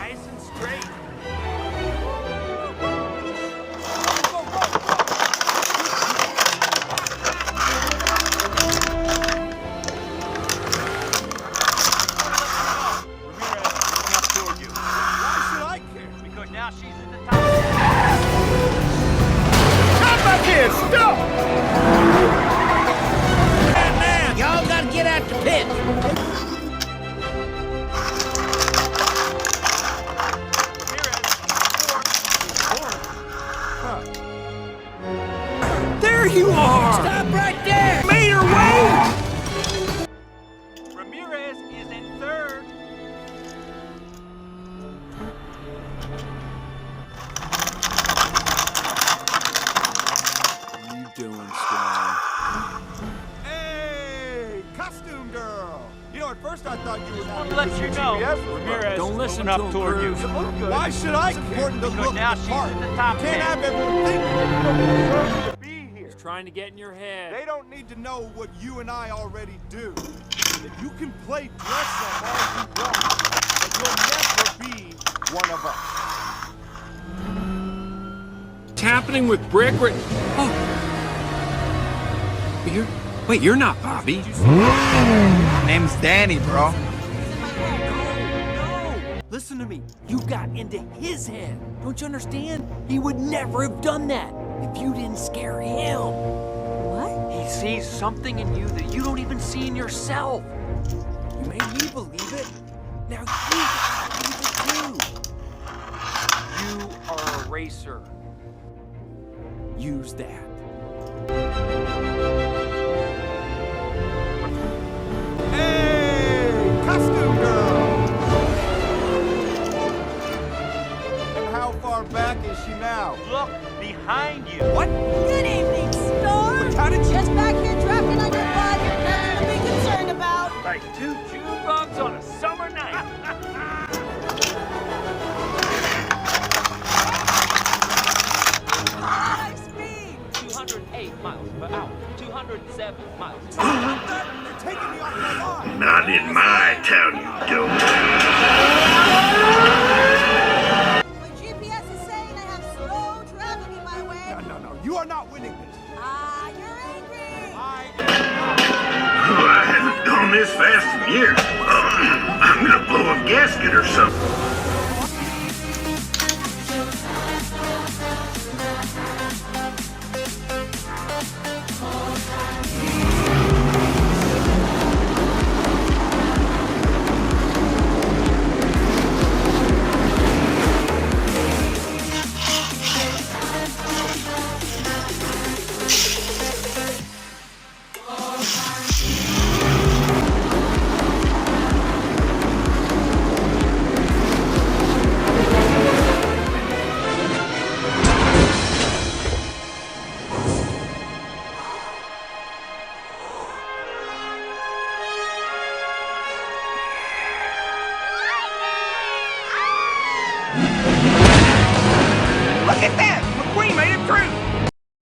Nice and straight. Now she's in the top. Come back here! Stop! Man, y'all gotta get out the pit. There you are! Stop right there! Made her wait! Ramirez is in third. Doing strong. Hey, costume girl! You know, at first I thought you were Just want to let you know, Ramirez Don't is listen moving to up him, toward you. Cruz. Why should I? It's important to look now the she's part. in the top Can't 10. have everyone think to be here. He's trying to get in your head. They don't need to know what you and I already do. That you can play dress up all you want, but you'll never be one of us. What's happening with Brick? Oh. You're not Bobby. Name's Danny, bro. No! Listen to me. You got into his head. Don't you understand? He would never have done that if you didn't scare him. What? He sees something in you that you don't even see in yourself. You made me believe it. Now you gotta believe it too. You are a racer. Use that. Hey, costume girl! And how far back is she now? Look behind you. What? Good evening, Storm. How did you... Just back here drafting on your bud. Nothing to be concerned about. Like two June bugs on a summer night. High speed. 208 miles per hour. 207 miles. You're taking me off my line! Not in my town, you don't. My GPS is saying I have slow traffic in my way. No, you are not winning this. Ah, you're angry. Well, I haven't gone this fast in years. I'm gonna blow a gasket or something. Look at that! McQueen made it through!